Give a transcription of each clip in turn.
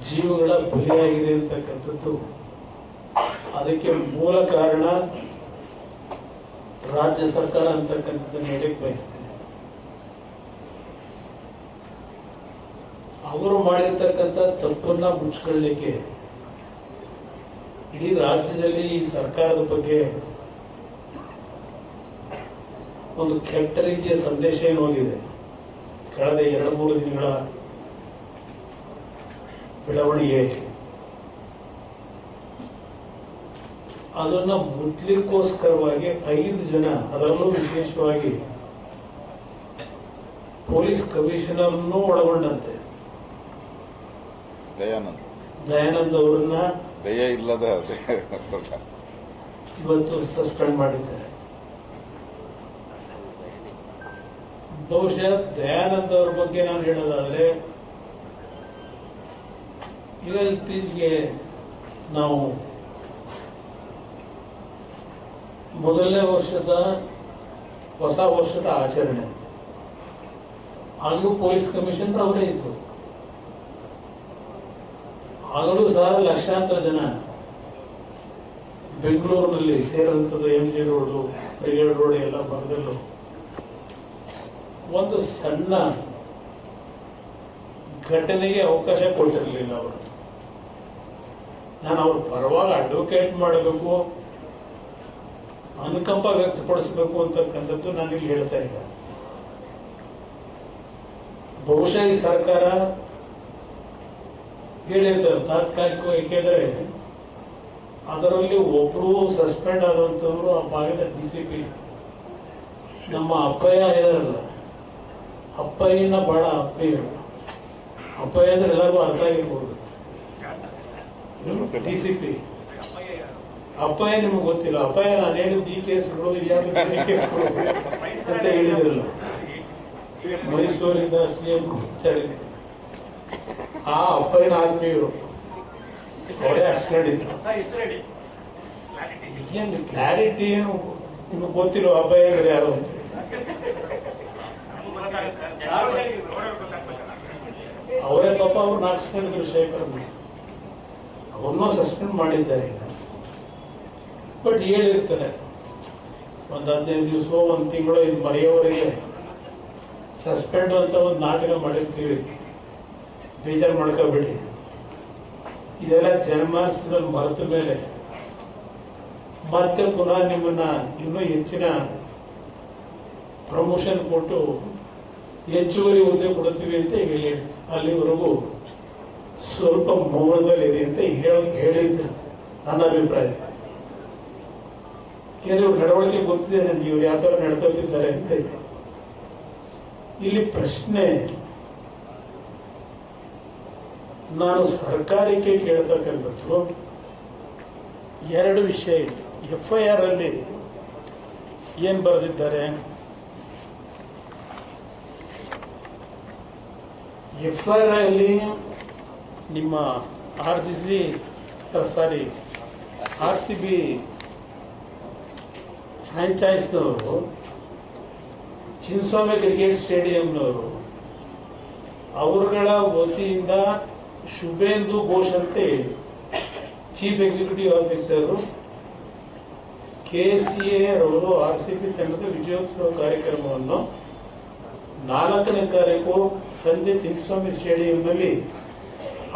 ಜೀವಗಳ ಬಲಿಯಾಗಿದೆ ಅಂತಕ್ಕಂಥದ್ದು. ಅದಕ್ಕೆ ಮೂಲ ಕಾರಣ ರಾಜ್ಯ ಸರ್ಕಾರ ಅಂತಕ್ಕಂಥದ್ದನ್ನು ಹೇಳಕ್ಕೆ ಬಯಸ್ತೇನೆ. ಅವರು ಮಾಡಿರ್ತಕ್ಕಂಥ ತಪ್ಪನ್ನ ಮುಚ್ಕೊಳ್ಳಿಕ್ಕೆ ಇಡೀ ರಾಜ್ಯದಲ್ಲಿ ಈ ಸರ್ಕಾರದ ಬಗ್ಗೆ ಒಂದು ಕೆಟ್ಟ ರೀತಿಯ ಸಂದೇಶ ಏನು ಹೋಗಿದೆ. ಕಳೆದ 2-3 ದಿನಗಳ ಬೆಳವಣಿಗೆ ಅದನ್ನ ಮುಟ್ಲಿಕ್ಕೋಸ್ಕರವಾಗಿ 5 ಜನ, ಅದರಲ್ಲೂ ವಿಶೇಷವಾಗಿ ಪೊಲೀಸ್ ಕಮಿಷನರ್ನೂ ಒಳಗೊಂಡಂತೆ ದಯಾನಂದ್ ಅವರನ್ನ ದಯ ಇಲ್ಲದ ಇವತ್ತು ಸಸ್ಪೆಂಡ್ ಮಾಡಿದ್ದಾರೆ. ಬಹುಶಃ ದಯಾನಂದ್ ಅವರ ಬಗ್ಗೆ ನಾನು ಹೇಳೋದಾದ್ರೆ, ಈಗ ಇತ್ತೀಚೆಗೆ ನಾವು ಮೊದಲನೇ ವರ್ಷದ ಹೊಸ ವರ್ಷದ ಆಚರಣೆ, ಆಗಲೂ ಪೊಲೀಸ್ ಕಮಿಷನರ್ ಅವರೇ ಇದ್ರು. ಆಗಲೂ ಸಹ ಲಕ್ಷಾಂತರ ಜನ ಬೆಂಗಳೂರಿನಲ್ಲಿ ಸೇರಿದಂಥದ್ದು, MG ರೋಡು, ಬ್ರಿಗೇಡ್ ರೋಡ್ ಎಲ್ಲ ಭಾಗದಲ್ಲೂ ಒಂದು ಸಣ್ಣ ಘಟನೆಗೆ ಅವಕಾಶ ಕೊಟ್ಟಿರಲಿಲ್ಲ ಅವರು. ನಾನು ಅವ್ರ ಪರವಾಗಿ ಅಡ್ವೊಕೇಟ್ ಮಾಡಬೇಕು, ಅನುಕಂಪ ವ್ಯಕ್ತಪಡಿಸಬೇಕು ಅಂತಕ್ಕಂಥದ್ದು ನಾನು ಇಲ್ಲಿ ಹೇಳ್ತಾ ಇಲ್ಲ. ಬಹುಶಃ ಈ ಸರ್ಕಾರ ಹೇಳಿರ್ತಾರೆ ತಾತ್ಕಾಲಿಕ, ಏಕೆಂದರೆ ಅದರಲ್ಲಿ ಒಬ್ಬರು ಸಸ್ಪೆಂಡ್ ಆದಂಥವ್ರು ಆ ಭಾಗದ DCP ನಮ್ಮ ಅಪ್ಪಯ್ಯ ಇದಾರಲ್ಲ, ಅಪ್ಪಯ್ಯನ ಬಹಳ ಅಪ್ಪಯ್ಯ. ಅಪ್ಪಯ್ಯ ಅಂದ್ರೆ ಎಲ್ಲರಿಗೂ ಅರ್ಥ ಆಗಿರ್ಬೋದು. DCP ಅಪ್ಪಯ್ಯ ನಿಮ್ಗೆ ಗೊತ್ತಿಲ್ಲ. ಅಪ್ಪಯ್ಯ ನಾನು ಹೇಳಿದ್ದು ಈ ಕೇಸ್ಗಳು ಈ ಕೇಸ್ಗಳು ಅಂತ ಹೇಳಿದ್ರಲ್ಲ, ಮೈಸೂರಿಂದ CM ಆ ಅಪ್ಪಯ್ಯನ ಆತ್ಮೀಯರು ಅವರೇ ಹಚ್ಕೊಂಡಿದ್ರು. ಏನು ಕ್ಲಾರಿಟಿ ಏನು ನಿಮ್ಗೆ ಗೊತ್ತಿಲ್ಲ ಅಪ್ಪಯ್ಯ ಅಂದ್ರೆ ಯಾರು ಅಂತ. ಅವರೇ ಪಾಪ ಅವ್ರು ನಾಚಿಕೊಂಡಿದ್ರು. ಶೇಖರ್ ಅವ್ರನ್ನೂ ಸಸ್ಪೆಂಡ್ ಮಾಡಿದ್ದಾರೆ ಈಗ. ಬಟ್ ಹೇಳಿರ್ತಾರೆ ಒಂದು 15 ದಿವಸವೋ 1 ತಿಂಗಳು ಇದು ಮರೆಯೋವರೆಗೆ ಸಸ್ಪೆಂಡ್ ಅಂತ ಒಂದು ನಾಟಕ ಮಾಡಿರ್ತೀವಿ, ಬೇಜಾರು ಮಾಡ್ಕೋಬೇಡಿ. ಇದೆಲ್ಲ ಜನಮಾನಸದಲ್ಲಿ ಮರೆತ ಮೇಲೆ ಮತ್ತೆ ಪುನಃ ನಿಮ್ಮನ್ನ ಇನ್ನೂ ಹೆಚ್ಚಿನ ಪ್ರಮೋಷನ್ ಕೊಟ್ಟು ಹೆಚ್ಚುವರಿ ಹುದ್ದೆ ಕೊಡ್ತೀವಿ ಅಂತ ಹೇಳಿ, ಅಲ್ಲಿವರೆಗೂ ಸ್ವಲ್ಪ ಮೌನದಲ್ಲಿರಿ ಅಂತ ಹೇಳಿದ್ದು ನನ್ನ ಅಭಿಪ್ರಾಯ. ಕೆಲವು ನಡವಳಿಕೆ ಗೊತ್ತಿದೆ ನನಗೆ, ಇವ್ರು ಯಾವ ಥರ ನಡ್ಕೊತಿದ್ದಾರೆ ಅಂತ ಇದೆ. ಇಲ್ಲಿ ಪ್ರಶ್ನೆ ನಾನು ಸರ್ಕಾರಕ್ಕೆ ಕೇಳ್ತಕ್ಕಂಥದ್ದು 2 ವಿಷಯ ಇದೆ. FIR ಅಲ್ಲಿ ಏನ್ ಬರೆದಿದ್ದಾರೆ, FIR ಅಲ್ಲಿ ನಿಮ್ಮ RCB ಫ್ರಾಂಚೈಸ್ನವರು, ಚಿನ್ನಸ್ವಾಮಿ ಕ್ರಿಕೆಟ್ ಸ್ಟೇಡಿಯಂನವರು, ಅವರುಗಳ ವತಿಯಿಂದ ಶುಭೇಂದು ಘೋಷ್ ಅಂತ ಚೀಫ್ ಎಕ್ಸಿಕ್ಯೂಟಿವ್ ಆಫೀಸರ್ KCA ರವರು RCB ತಂಡದ ವಿಜಯೋತ್ಸವ ಕಾರ್ಯಕ್ರಮವನ್ನು 4ನೇ ತಾರೀಕು ಸಂಜೆ ಚಿನ್ನಸ್ವಾಮಿ ಸ್ಟೇಡಿಯಂನಲ್ಲಿ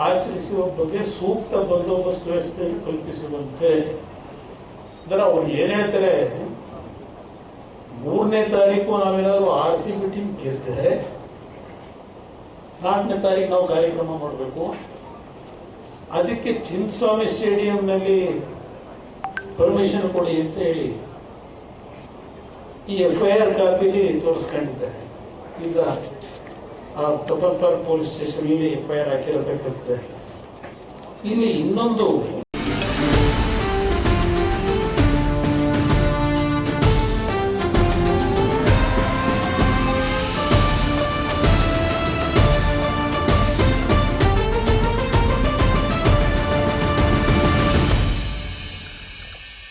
ಆಚರಿಸುವ ಬಗ್ಗೆ ಸೂಕ್ತ ಬಂದೋಬಸ್ತ್ ವ್ಯವಸ್ಥೆಯನ್ನು ಕಲ್ಪಿಸುವಂತೆ. ಅಂದ್ರೆ ಅವ್ರು ಏನ್ ಹೇಳ್ತಾರೆ, 3ನೇ ತಾರೀಕು ನಾವೇನಾದ್ರು RCB ಟೀಮ್ ಗೆದ್ದರೆ 4ನೇ ತಾರೀಕು ನಾವು ಕಾರ್ಯಕ್ರಮ ಮಾಡಬೇಕು. ಅದಕ್ಕೆ ಚಿನ್ನಸ್ವಾಮಿ ಸ್ಟೇಡಿಯಂನಲ್ಲಿ ಪರ್ಮಿಷನ್ ಕೊಡಿ ಅಂತ ಹೇಳಿ ಈ FIR ಕಾಪಿಲಿ ತೋರಿಸ್ಕೊಂಡಿದ್ದಾರೆ. ಈಗ ಆ ಟೊಪಲ್ ಪಾರ್ಕ್ ಪೊಲೀಸ್ ಸ್ಟೇಷನ್ FIR ಹಾಕಿರತಕ್ಕಂಥದ್ದು. ಇಲ್ಲಿ ಇನ್ನೊಂದು